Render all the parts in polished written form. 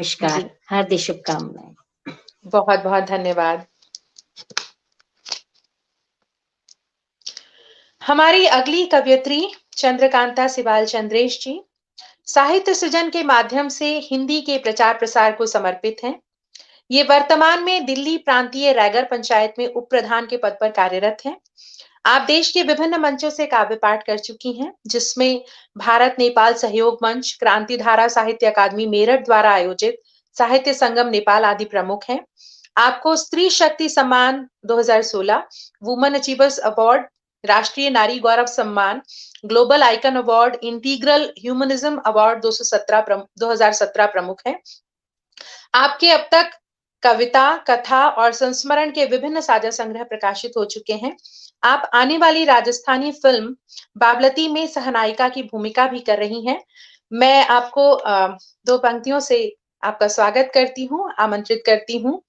नमस्कार, हार्दिक शुभकामनाएं। बहुत बहुत धन्यवाद। हमारी अगली कवयित्री चंद्रकांता सिबाल चंद्रेश जी साहित्य सृजन के माध्यम से हिंदी के प्रचार प्रसार को समर्पित हैं। ये वर्तमान में दिल्ली प्रांतीय रायगढ़ पंचायत में उप प्रधान के पद पर कार्यरत हैं। आप देश के विभिन्न मंचों से काव्य पाठ कर चुकी हैं, जिसमें भारत नेपाल सहयोग मंच, क्रांतिधारा साहित्य अकादमी मेरठ द्वारा आयोजित साहित्य संगम नेपाल आदि प्रमुख हैं। आपको स्त्री Shakti Samman 2016, women achievers award, राष्ट्रीय नारी गौरव सम्मान, global icon award, integral humanism award 2017 प्रमुख हैं। आपके अब तक कविता, कथा और संस्मरण के विभिन्न साझा संग्रह प्रकाशित हो चुके हैं। आप आने वाली राजस्थानी फिल्म बाबलती में सहनायिका की भूमिका भी कर रही हैं। मैं आपको दो पंक्तियों से आपका स्वागत करती हूँ, आमंत्रित करती हूँ।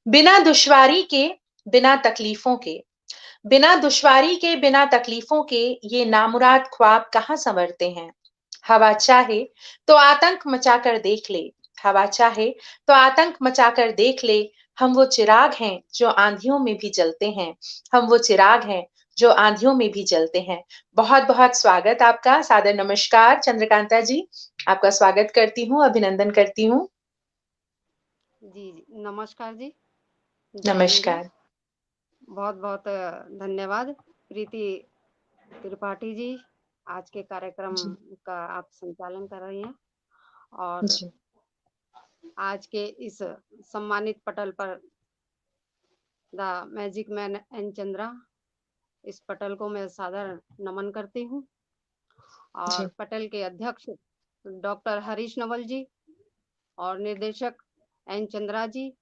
बिना दुश्वारी के, बिना तकलीफों के, बिना दुश्वारी के, बिना तकलीफों के ये नामुराद ख्वाब कहाँ संवरते हैं। हवा चाहे तो आतंक मचाकर देख ले, हवा चाहे तो आतंक मचाकर देख ले, हम वो चिराग हैं जो आंधियों में भी जलते हैं, हम वो चिराग हैं जो आंधियों में भी जलते हैं। बहुत बहुत स्वागत आपका, सादर नमस्कार चंद्रकांता जी, आपका स्वागत करती हूँ, अभिनंदन करती हूँ। जी नमस्कार जी। नमस्कार। बहुत बहुत धन्यवाद प्रीति त्रिपाठी जी, आज के कार्यक्रम का आप संचालन कर रही हैं और आज के इस सम्मानित पटल पर the magic man N Chandra, इस पटल को मैं सादर नमन करती हूँ और पटल के अध्यक्ष डॉक्टर हरीश नवल जी और निर्देशक एन चंद्रा जी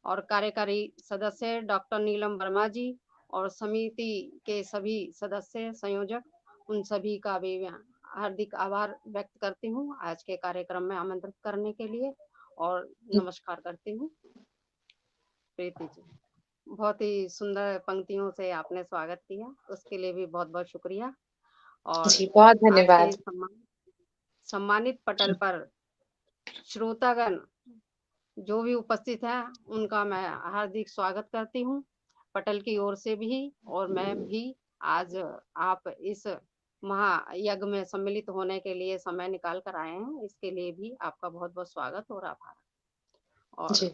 और कार्यकारी सदस्य डॉक्टर नीलम वर्मा जी और समिति के सभी सदस्य संयोजक, उन सभी का भी हार्दिक आभार व्यक्त करती हूँ आज के कार्यक्रम में आमंत्रित करने के लिए और नमस्कार करती हूँ। प्रीति जी, बहुत ही सुंदर पंक्तियों से आपने स्वागत किया, उसके लिए भी बहुत बहुत शुक्रिया। और जी, बहुत धन्यवाद। सम्मानित पटल पर श्रोतागण जो भी उपस्थित हैं, उनका मैं हार्दिक स्वागत करती हूँ पटल की ओर से भी, और मैं भी आज आप इस महायज्ञ में सम्मिलित होने के लिए समय निकाल कर आए हैं, इसके लिए भी आपका बहुत बहुत स्वागत और आभार। और जी।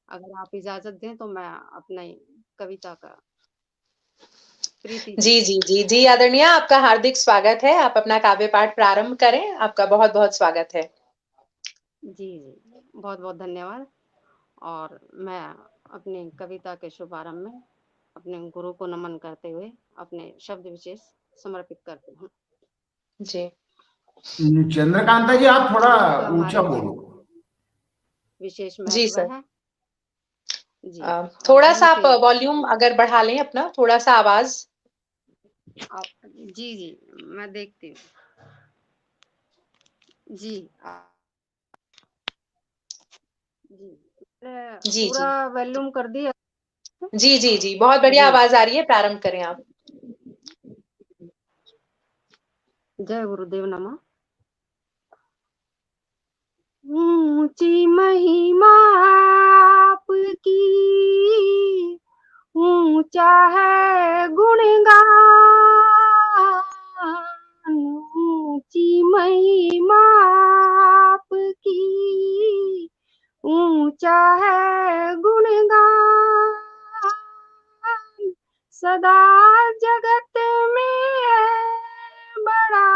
अगर आप इजाजत दें तो मैं अपनी कविता का प्रीति जी जी जी जी आदरणीय, आपका हार्दिक स्वागत है। आप अपना काव्य पाठ प्रारंभ करें, आपका बहुत बहुत स्वागत है। जी जी, बहुत बहुत धन्यवाद। और मैं अपनी कविता के शुभारंभ में अपने गुरु को नमन करते हुए अपने शब्द विशेष समर्पित करती हूँ। जी चंद्रकांता जी, आप थोड़ा ऊंचा बोलो। विशेष जी महत्व सर। है जी। थोड़ा सा आप वॉल्यूम अगर बढ़ा लें अपना, थोड़ा सा आवाज। जी जी, मैं देखती हूँ जी। जी पूरा वॉल्यूम कर दिया। जी जी जी, बहुत बढ़िया आवाज आ रही है, प्रारंभ करें आप। जय गुरुदेव नमः। ऊंची महिमा आपकी, ऊंचा है गुणगान, ऊंची महिमा आपकी, ऊंचा है गुणगान, सदा जगत में है बड़ा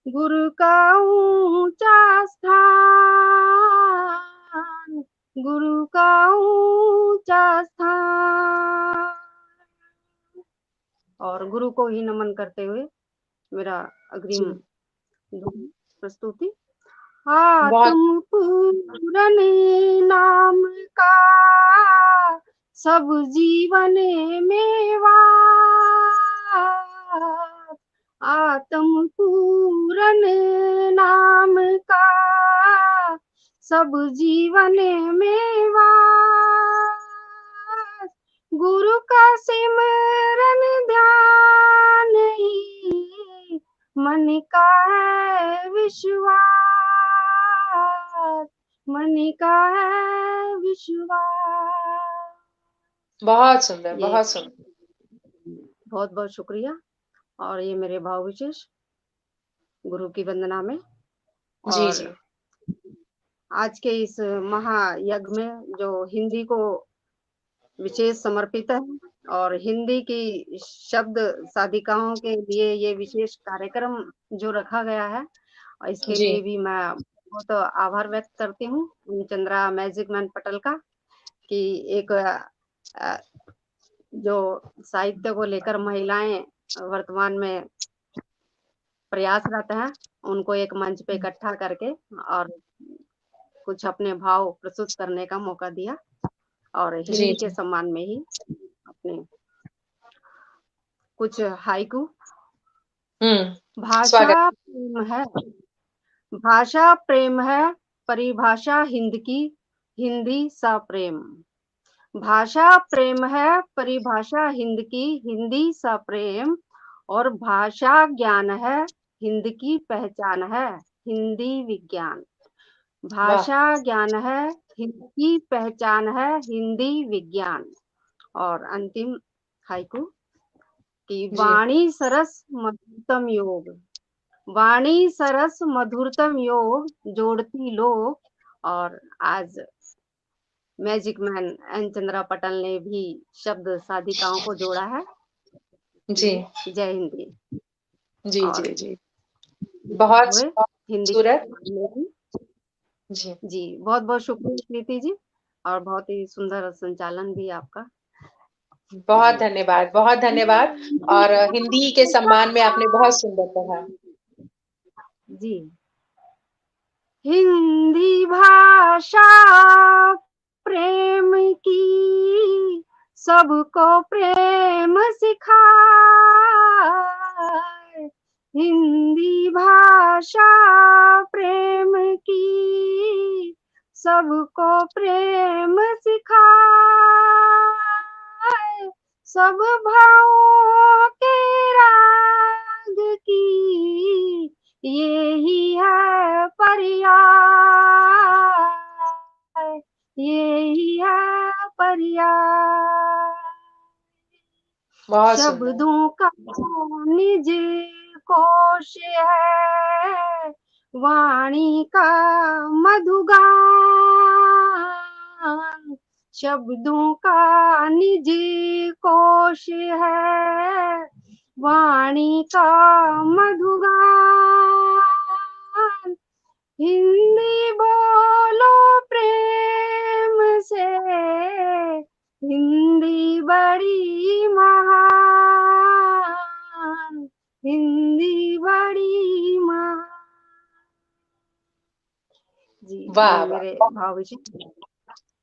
गुरु का ऊंचा स्थान, गुरु का ऊंचा स्थान। और गुरु को ही नमन करते हुए मेरा अग्रिम प्रस्तुति। आत्म पूरन नाम का सब जीवन मेवा, आत्म पूरन नाम का सब जीवन मेवा, गुरु का सिमरन ध्यान ही मन का है विश्वास, मन का है विश्वास। बहुत सुंदर, ये बहुत सुंदर। बहुत बहुत शुक्रिया। और ये मेरे भाव विशेष गुरु की वंदना में। जी और जी आज के इस महायज्ञ में जो हिंदी को विशेष समर्पित है और हिंदी की शब्द साधिकाओं के लिए ये विशेष कार्यक्रम जो रखा गया है, और इसके जी लिए भी मैं बहुत आभार व्यक्त करती हूँ चंद्रा मैजिक मैन पटल का, कि एक जो साहित्य को लेकर महिलाएं वर्तमान में प्रयासरत हैं, उनको एक मंच पे इकट्ठा करके और कुछ अपने भाव प्रस्तुत करने का मौका दिया, और जी हिंदी के जी सम्मान में ही अपने कुछ हाइकू। भाषा स्वागत। प्रेम है, भाषा प्रेम है, परिभाषा हिंद की, हिंदी सा प्रेम। भाषा प्रेम है, परिभाषा हिंद की, हिंदी सा प्रेम। और भाषा ज्ञान है, हिंद की पहचान है, हिंदी विज्ञान। वाह भाषा ज्ञान है, हिंद की पहचान है, हिंदी विज्ञान। और अंतिम हाइकू कि जी वाणी सरस मधुरतम योग, वाणी सरस मधुरतम योग जोड़ती लोग। और आज मैजिक मैन एन चंद्रा पटल ने भी शब्द साधिकाओं को जोड़ा है। जी जय हिंदी। जी और जी जी बहुत हुए बहुत हिंदी खूबसूरत। में भी। जी जी बहुत बहुत शुक्रिया प्रीति जी, और बहुत ही सुंदर संचालन भी आपका। बहुत जी धन्यवाद, बहुत धन्यवाद। और हिंदी के सम्मान में आपने बहुत सुंदर कहा। जी। हिंदी भाषा प्रेम की, सबको प्रेम सिखाए। हिंदी भाषा प्रेम की, सबको प्रेम सिखाए। सब भावों के राग की, यही है पर्याय, यही है पर्याय। बहुत सुंदर। शब्दों का निज कोश है, वाणी का मधुगान। शब्दों का निज कोश है, वाणी का मधुगान। हिंदी बोलो प्रेम से, हिंदी बड़ी महान, हिंदी बड़ी महान। जी वाह ये वाह, मेरे भाव विशेष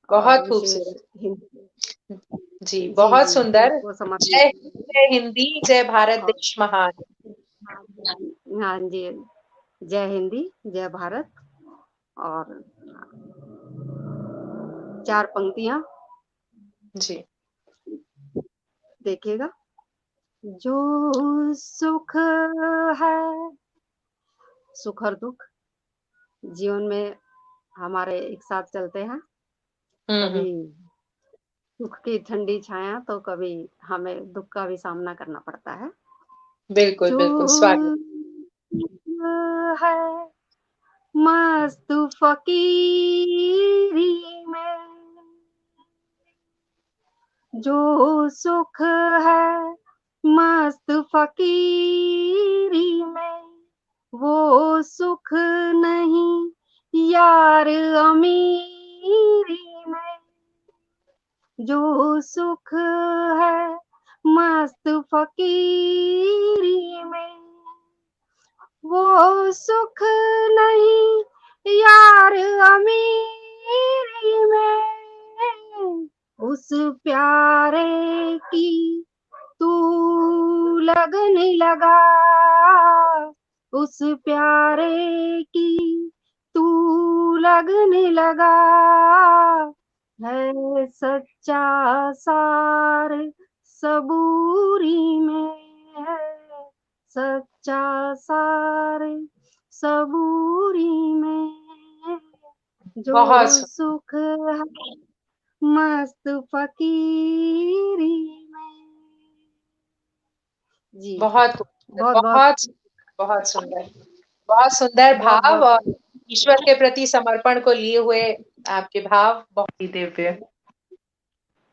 और बहुत विशेष खूबसूरत। हिंदी। जी जी बहुत जी सुंदर। को जय समर्पित। जय हिंदी, जय भारत और देश महान। हाँ जी, जय हिंदी जय भारत। और 4 पंक्तियां जी देखिएगा। जो सुख है, सुख और दुख जीवन में हमारे एक साथ चलते हैं। कभी सुख की ठंडी छाया, तो कभी हमें दुख का भी सामना करना पड़ता है। बिल्कुल जो बिल्कुल स्वागत। सुख है मस्त फकीरी में, जो सुख है मस्त फकीरी में, वो सुख नहीं यार अमीरी में। जो सुख है मस्त फकीरी में, वो सुख नहीं यार अमीरी में। उस प्यारे की तू लगन लगा, उस प्यारे की तू लगन लगा। है सच्चा सार सबूरी में, है सच्चा सार सबूरी में। जो बहुत सुंदर। सुख है मस्त फकीरी में। जी बहुत खूबसूरत, बहुत बहुत बहुत सुंदर, बहुत सुंदर बहुत भाव बहुत और ईश्वर के प्रति समर्पण को लिए हुए आपके भाव बहुत ही दिव्य।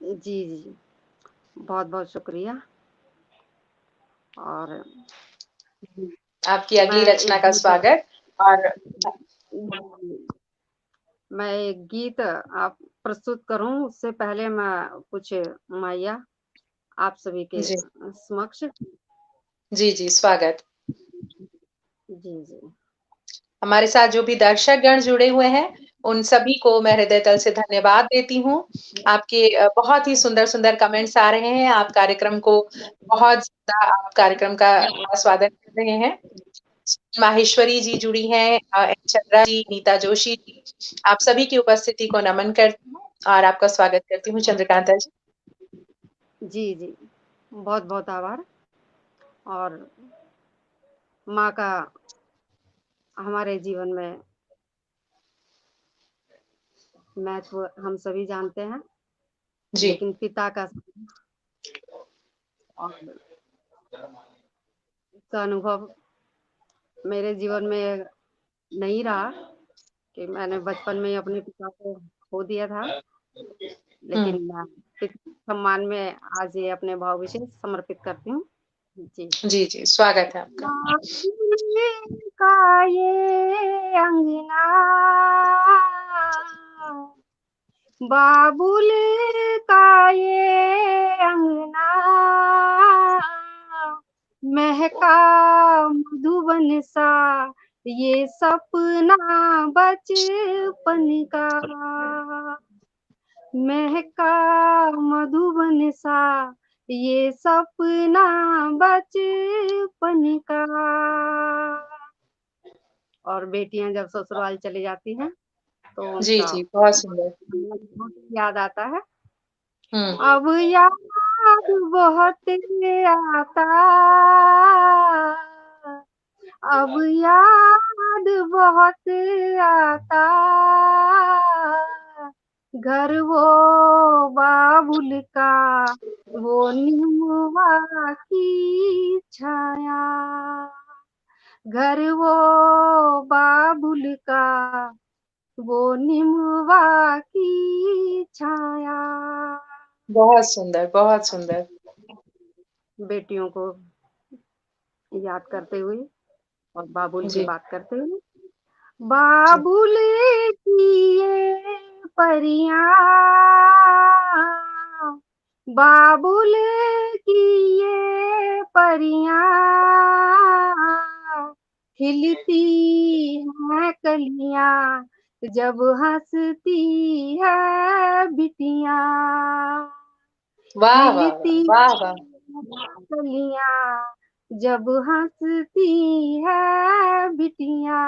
जी जी बहुत बहुत शुक्रिया। और आपकी अगली मैं रचना एक का गीत स्वागत। और मैं एक गीत आप प्रस्तुत करूं उससे पहले मैं कुछ मैया आप सभी के जी समक्ष। जी जी स्वागत। जी जी हमारे साथ जो भी दर्शक गण जुड़े हुए हैं उन सभी को मैं हृदय तल से धन्यवाद देती हूँ। आपके बहुत ही सुंदर सुंदर कमेंट्स आ रहे हैं। आप कार्यक्रम को बहुत ज्यादा, आप कार्यक्रम का स्वागत कर रहे हैं। माहेश्वरी जी जुड़ी हैं, चंद्रा जी, नीता जोशी जी, आप सभी की उपस्थिति को नमन करती हूँ और आपका स्वागत करती हूँ। चंद्रकांता जी। जी जी बहुत बहुत आभार। और माँ का हमारे जीवन में महत्व हम सभी जानते हैं, जी लेकिन पिता का और का अनुभव मेरे जीवन में नहीं रहा कि मैंने बचपन में ही अपने पिता को खो दिया था, हम्म, लेकिन मैं पिता के सम्मान में आज ये अपने भाव विशेष समर्पित करती हूँ। जी जी जी स्वागत है आपका। बाबुल का ये अंगना, बाबुल का ये अंगना, महका मधुबन सा ये सपना बचपन का, महका मधुबन सा ये सपना बचपन का। और बेटियां जब ससुराल चली जाती हैं तो जी उनका जी बहुत सुंदर। बहुत याद आता है। हम्म, अब याद बहुत आता, अब याद बहुत आता, घर वो बाबुल का वो निमवा की छाया, घर वो बाबुल का वो निमवा की छाया। बहुत सुंदर, बहुत सुंदर। बेटियों को याद करते हुए और बाबुल की जी बात करते हुए, बाबुल की ये परियां, बाबुल की ये परियां, खिलती हैं कलियां जब हंसती है बिटियां, वाह वाह खिलती वाह वाह। कलियां जब हंसती है बिटियां।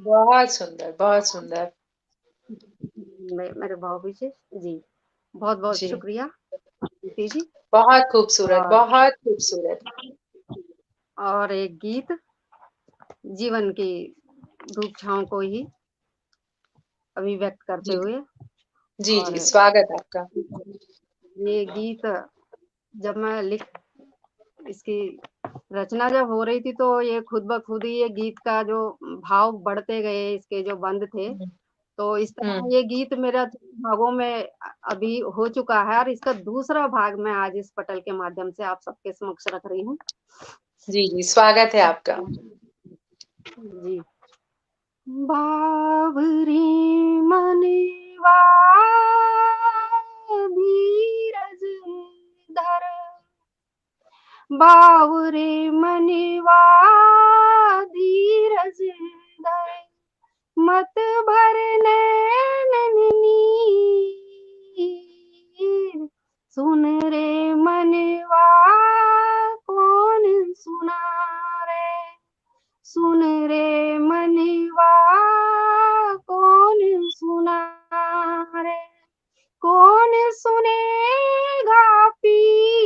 बहुत सुंदर, बहुत सुंदर। मेरे भाव विशेष जी बहुत बहुत जी शुक्रिया प्रीति जी। बहुत खूबसूरत, और बहुत खूबसूरत। एक गीत जीवन की धूप छांव को ही अभिव्यक्त करते जी हुए। जी और जी स्वागत आपका। ये गीत जब मैं इसकी रचना जब हो रही थी तो ये खुद ब खुद ही ये गीत का जो भाव बढ़ते गए, इसके जो बंद थे, हम्म तो इस तरह हम्म, ये गीत मेरा 3 भागों में अभी हो चुका है और इसका दूसरा भाग मैं आज इस पटल के माध्यम से आप सबके समक्ष रख रही हूँ। जी जी स्वागत है आपका। जी बावरी मनवा धीरज धर, बावरे मनवा धीरज धर, मत भर नैनन नीर, सुन रे मनवा कौन सुना रे, सुन रे मनवा कौन सुना रे, कौन सुनेगा पीर,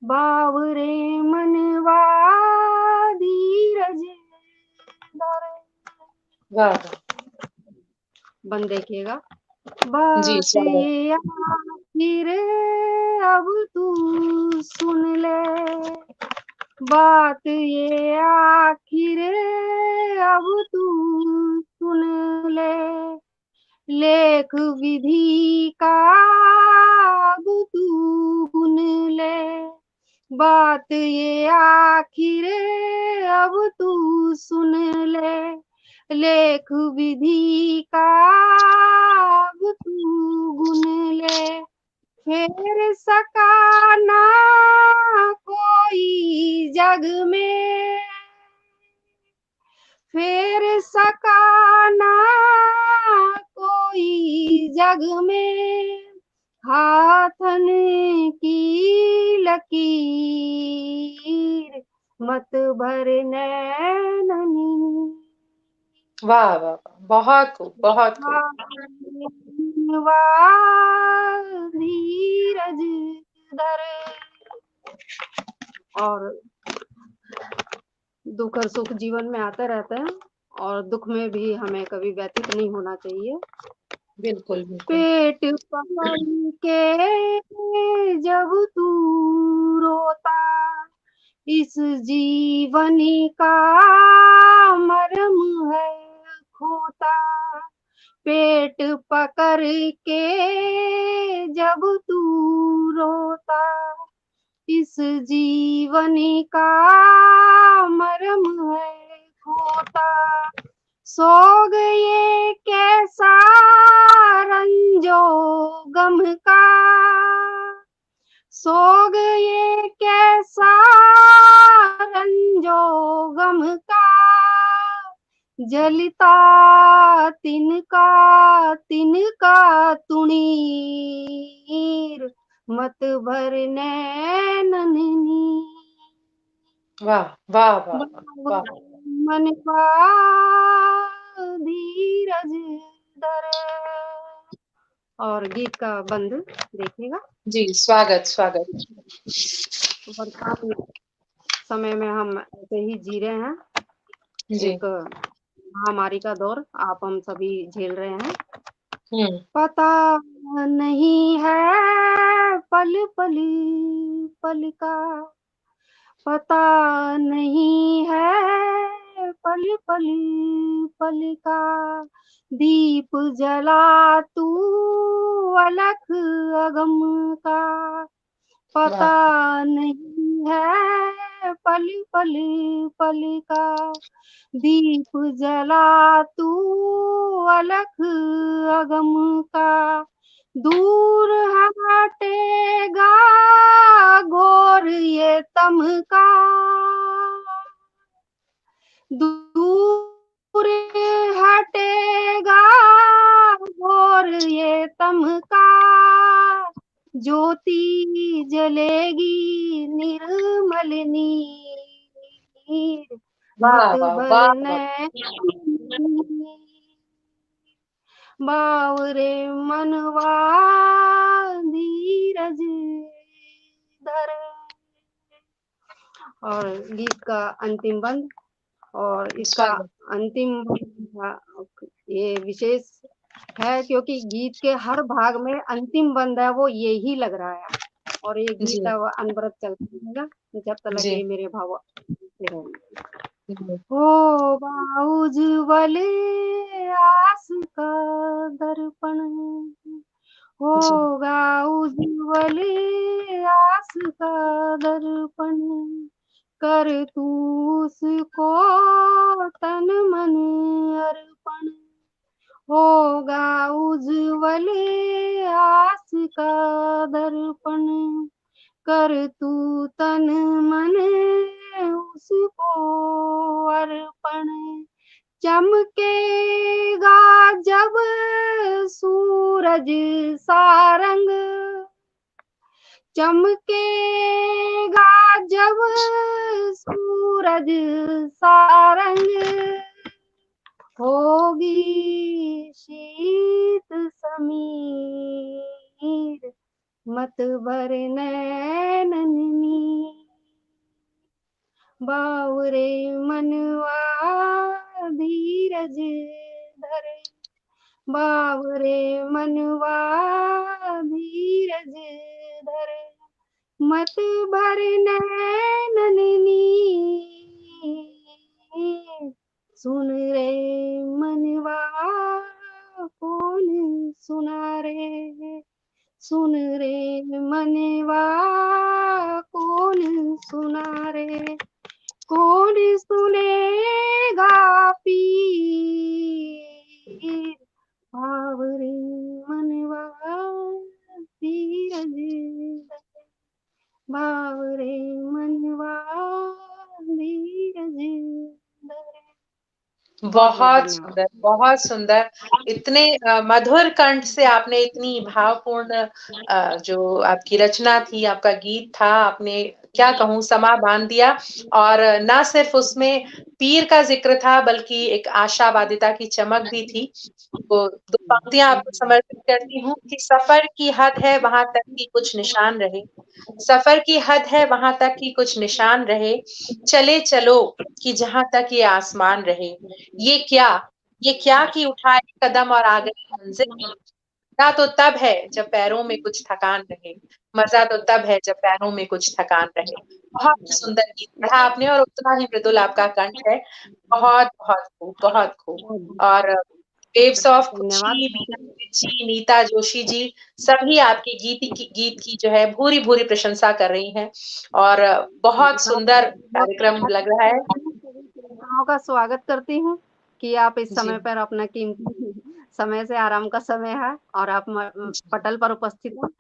बावरे वाह वाह। बंद देखिएगा। जी बात स्वागत। ये आखिर अब तू सुन ले, बात ये आखिर अब तू सुन ले, लेख विधि का अब तू गुन ले, बात ये आखिर अब तू सुन ले, लेख विधि का अब तू गुन ले, फेर सका ना कोई जग में, फेर सका ना कोई जग में, हाथन की लकीर मत भर नैननी। वाह वाह वाह, बहुत खूब बहुत खूब। धीरज धर। और दुख और सुख जीवन में आते रहते हैं, और दुख में भी हमें कभी व्यथित नहीं होना चाहिए। बिल्कुल बिल्कुल। पेट पकड़ के जब तू रोता, इस जीवन का मरम है खोता, पेट पकड़ के जब तू रोता, इस जीवन का मरम है खोता, सोग ये कैसा रंजो गम का, सोग ये कैसा रंजो गम का, जलता तिनका तिनका तुणीर मत भर नैननी। वाह वाह वाह वाह। मन का धीरज धर। और गीत का बंद देखिएगा। जी स्वागत स्वागत। वर्तमान समय में हम ऐसे ही जी रहे हैं, जी। एक महामारी का दौर आप हम सभी झेल रहे हैं। पता नहीं है पल पल पल का, पता नहीं है पल पल पल का, दीप जला तू अलख अगम का, पता नहीं है पल पल पल का, दीप जला तू अलख अगम का, दूर हटेगा घोर ये तम का, दूर हटेगा घोर ये तम का, ज्योति जलेगी निर्मल नीर मत भरने बावरे मनवा धीरज धर। और गीत का अंतिम बंद, और इसका अंतिम ये विशेष है क्योंकि गीत के हर भाग में अंतिम बंद है वो यही लग रहा है, और ये गीत अब अनवरत चलता रहेगा जब तक ये मेरे भाव होगा उज्ज्वल आस का दर्पण, होगा उज्ज्वल आस का दर्पण, कर तू उसको तन मन अर्पण, होगा उज्ज्वल आस का दर्पण, कर तू तन मन उसको अर्पण, चमकेगा जब सूरज सारंग, चमकेगा जब सूरज सारंग, होगी शीत समीर मत भर नैननी, बावरे मनवा धीरज धरे, बावरे मनवा धीरज धरे, मत भर नैनन नीर, सुन रे मनवा कौन सुना रे, सुन रे मनवा कौन सुना रे, कौन सुनेगा पीर, बावरे मनवा धीरज धरे, बावरे मनवा धीरज धरे। बहुत धन्यवाद। सुंदर, बहुत सुंदर। इतने मधुर कंठ से आपने इतनी भावपूर्ण जो आपकी रचना थी, आपका गीत था, आपने क्या कहूँ समा बांध दिया। और ना सिर्फ उसमें पीर का जिक्र था बल्कि एक आशावादिता की चमक भी थी। तो 2 पंक्तियां आपको समर्पित करती हूँ कि सफर की हद है वहां तक कि कुछ निशान रहे, सफर की हद है वहां तक कि कुछ निशान रहे, चले चलो कि जहां तक ये आसमान रहे, ये क्या कि उठाए कदम और आ गई मंजिल में। मजा तो तब है जब पैरों में कुछ थकान रहे, मजा तो तब है जब पैरों में कुछ थकान रहे। बहुत सुंदर गीत पढ़ा आपने और उतना ही मृदुल आपका कंठ है। बहुत बहुत खूब, बहुत खूब। और वेव्स ऑफ धन्यवाद। खुशी, बीना जी, नीता जोशी जी, सभी आपके गीत की जो है भूरी भूरी प्रशंसा कर रही हैं और बहुत सुंदर कार्यक्रम लग रहा है। श्रोताओं का स्वागत करती हूँ कि आप इस जी समय पर अपना कीमती समय से आराम का समय है और आप पटल पर उपस्थित हैं।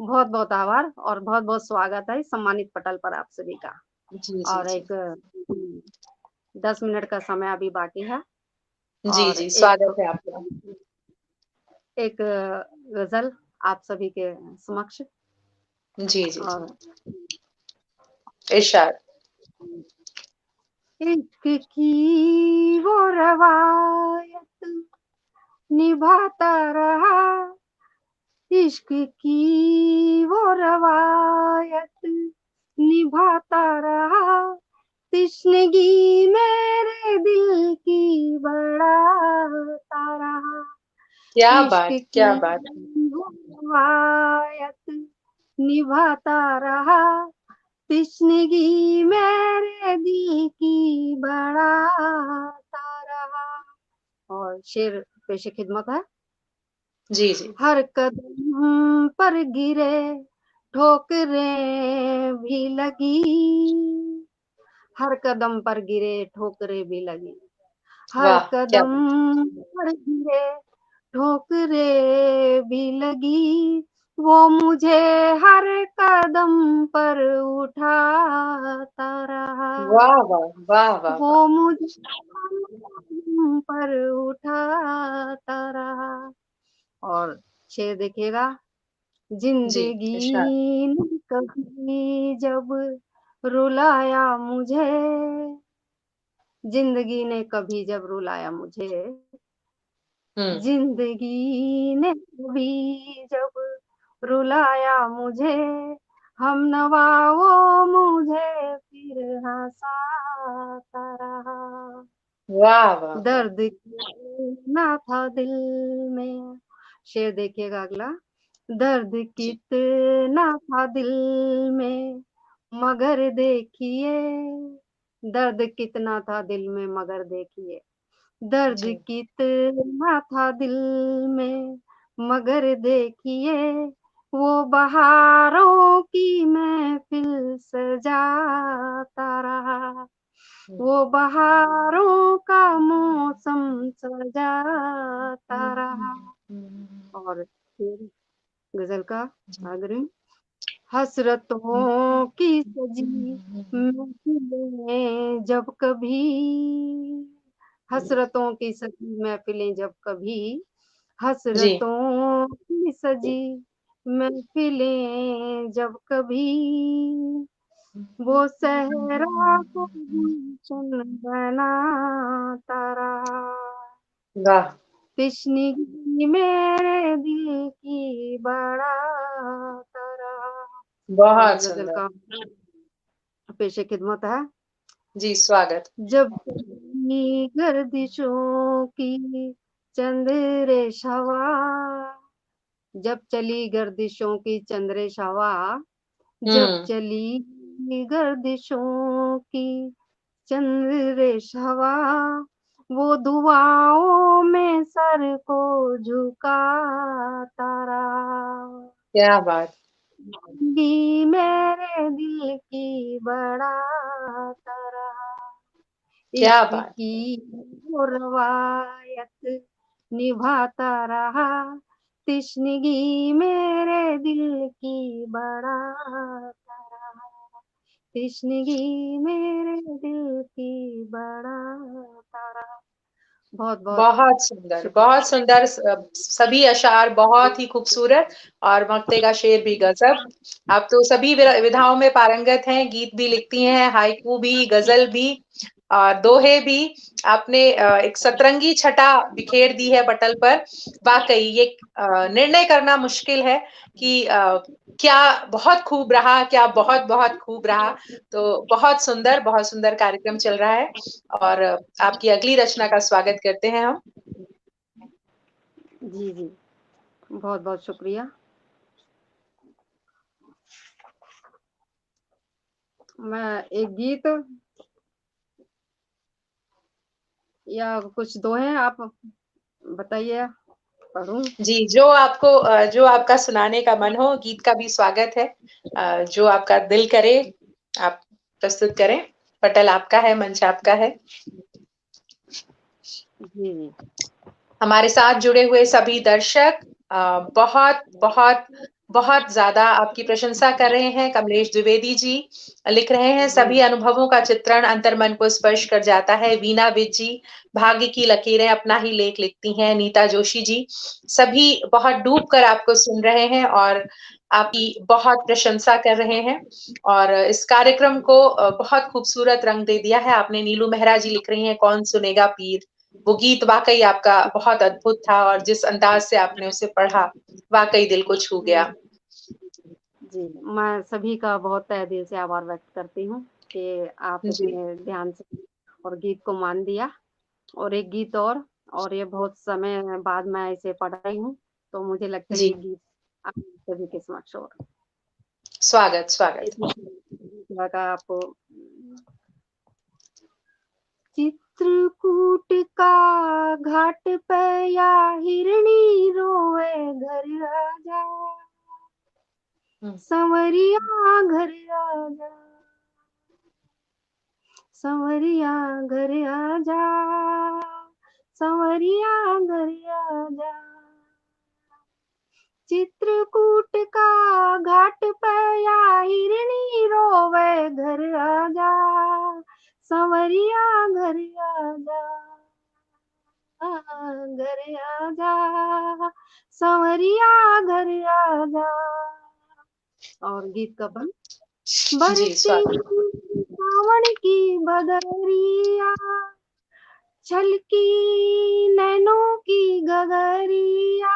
बहुत बहुत आभार और बहुत बहुत स्वागत है इस सम्मानित पटल पर आप सभी का। जी जी और जी एक 10 मिनट का समय अभी बाकी है जी और जी, स्वागत है आपका। एक गजल आप सभी के समक्ष। जी जी और इरशाद। इश्क की वो रवायत निभाता रहा, इश्क की वो रवायत निभाता रहा, तिश्नगी मेरे दिल की बढ़ाता रहा, क्या इश्क बात, क्या की बात। वो रवायत निभाता रहा, तिश्नगी मेरे दिल की बढ़ाता रहा। और शेर पेशे खिदमत है। जी जी हर कदम पर गिरे ठोकरें भी लगी, हर कदम पर गिरे ठोकरें भी लगी, हर वाह, क्या कदम बात। पर गिरे ठोकरें भी लगी, वो मुझे हर कदम पर उठाता रहा, वाह वाह वाह वाह वो वाह। मुझे हर कदम पर उठाता रहा। और शेर देखिएगा, जी इरशाद। जिंदगी ने कभी जब रुलाया मुझे, जिंदगी ने कभी जब रुलाया मुझे, जिंदगी ने कभी जब रुलाया मुझे, हम नवा वो मुझे फिर हंसाता रहा, वाह वाह वाह। दर्द कितना था दिल में। शेर देखिएगा अगला, दर्द जी कितना था दिल में मगर देखिए, दर्द कितना था दिल में मगर देखिए, दर्द जी कितना था दिल में मगर देखिए, वो बहारों की महफिल सजाता रहा, वो बहारों का मौसम सजाता रहा। और फिर गजल का अग्रिम, हसरतों की सजी महफिलें जब कभी, हसरतों की सजी महफिलें जब कभी, जी हसरतों की सजी महफिलें जब कभी, वो सहरा को गुलशन बनाता रहा, वाह। तिश्नगी मेरे दिल की बढ़ाता रहा। और बहुत एक गजल सुंदर। का पेशे खिदमत है, जी स्वागत। जब कभी गर्दिशों की चंद्रेश हवा, जब चली गर्दिशों की चंद्रेश हवा, जब चली गर्दिशों की चंद्रेश हवा, वो दुआओं में सर को झुकाता रहा। क्या बात। जिंदगी मेरे दिल की बड़ा तरह, क्या इश्क बात। की वो रवायत निभाता रहा, तिश्नगी मेरे दिल की बड़ा तरह, तिश्नगी मेरे दिल की बड़ा तरह। बहुत बहुत बहुत सुंदर, बहुत सुंदर। सभी अशार बहुत ही खूबसूरत और मक्ते का शेर भी गजब। आप तो सभी विधाओं में पारंगत हैं, गीत भी लिखती हैं, हाइकू भी, गजल भी और दोहे भी। आपने एक सतरंगी छटा बिखेर दी है पटल पर। वाकई ये निर्णय करना मुश्किल है कि क्या बहुत खूब रहा, क्या बहुत बहुत खूब रहा। तो बहुत सुंदर कार्यक्रम चल रहा है और आपकी अगली रचना का स्वागत करते हैं हम। जी जी, बहुत बहुत शुक्रिया। मैं एक गीत या कुछ दोहे आप बताइए, पढ़ूं? जी, जो आपका सुनाने का मन हो, गीत का भी स्वागत है। जो आपका दिल करे आप प्रस्तुत करें। पटल आपका है, मंच आपका है। जी जी। हमारे साथ जुड़े हुए सभी दर्शक बहुत बहुत बहुत ज्यादा आपकी प्रशंसा कर रहे हैं। कमलेश द्विवेदी जी लिख रहे हैं, सभी अनुभवों का चित्रण अंतर्मन को स्पर्श कर जाता है। वीना विज जी, भाग्य की लकीरें अपना ही लेख लिखती हैं। नीता जोशी जी, सभी बहुत डूब कर आपको सुन रहे हैं और आपकी बहुत प्रशंसा कर रहे हैं और इस कार्यक्रम को बहुत खूबसूरत रंग दे दिया है आपने। नीलू मेहरा जी लिख रही हैं, कौन सुनेगा पीर। वो गीत वाकई आपका बहुत अद्भुत था और जिस अंदाज से आपने उसे पढ़ा वाकई दिल को छू गया। जी, मैं सभी का बहुत तहे दिल से आभार व्यक्त करती हूँ कि आप जी इतने ध्यान से और गीत को मान दिया। और एक गीत और ये बहुत समय बाद मैं इसे पढ़ रही हूँ, तो मुझे लगता है जी, ये गीत आप सभी के समक्ष हो। स्वागत स्वागत। इसमें का आपको चित्रकूट का घाट पे या हिरणी रोए घर आजा, संवरिया घर आजा, संवरिया घर आजा, संवरिया घर आजा। चित्रकूट का घाट पे या हिरणी रोवे घर आजा, संवरिया घर आजा, घर आजा, संवरिया घर आजा। और गीत का बंद। जी, बरसी स्वागत। सावन की बदरिया, छलकी नैनों की गगरिया,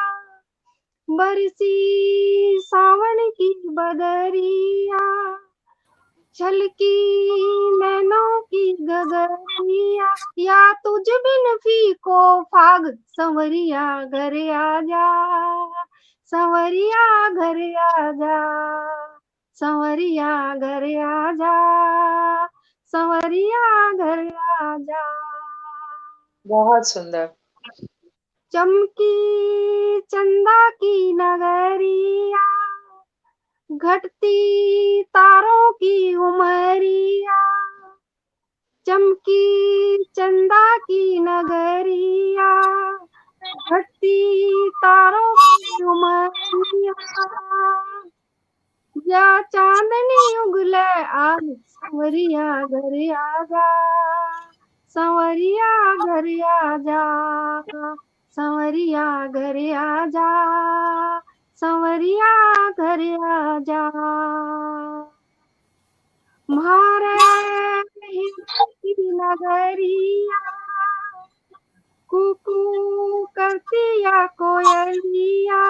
बरसी सावन की बदरिया, छलकी नैनों की गगरिया, या तुझ बिन फीको फाग, संवरिया घर आजा, संवरिया घर आजा, संवरिया घर आजा, संवरिया घर आजा। बहुत सुंदर। चमकी चंदा की नगरिया, घटती तारों की उमरिया, चमकी चंदा की नगरिया, घटती तारों की उमरिया, या चांदनी उगले आज, संवरिया घर आजा, संवरिया घर आजा, संवरिया घर आजा, संवरिया घर आजा। म्हारे की नगरिया, कुकू करती या कोयलिया,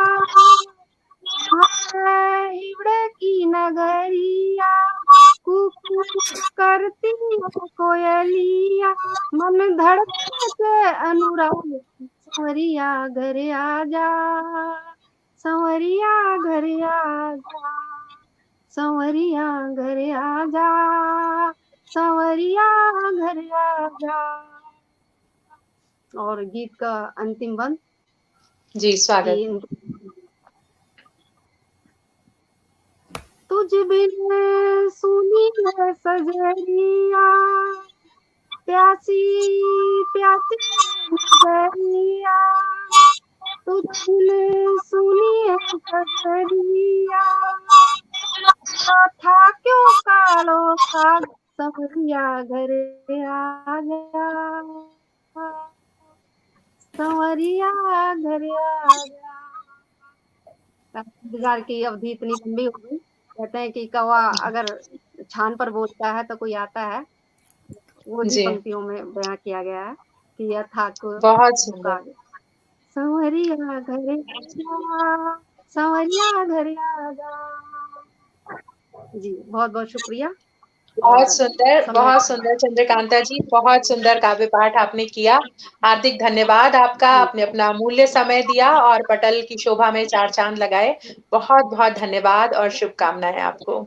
हिवड़े की नगरिया, कुकू करती या कोयलिया, मन धड़कन से अनुराग, संवरिया घर आजा, संवरिया घर आजा, संवरिया घर आजा, संवरिया घर आजा। और गीत का अंतिम बंद जी स्वागत। तुझ बिन सुनी है सजरिया, प्यासी प्यासी नजरिया, तुझ बिन सुनी है सजरिया, था क्यों कालो का, संवरिया घर आजा, संवरिया घर आजा। इंतजार की अवधि इतनी लंबी हो गई। कहते हैं कि कौवा अगर छान पर बोलता है तो कोई आता है, वो भी पंक्तियों में बयां किया गया है कि यह था बहुत सुंदर। संवरिया घर आजा, संवरिया घर आजा। जी बहुत बहुत शुक्रिया। बहुत सुंदर चंद्रकांता जी, बहुत सुंदर काव्य पाठ आपने किया। हार्दिक धन्यवाद आपका, आपने अपना अमूल्य समय दिया और पटल की शोभा में चार चांद लगाए। बहुत बहुत धन्यवाद और शुभकामनाएं आपको।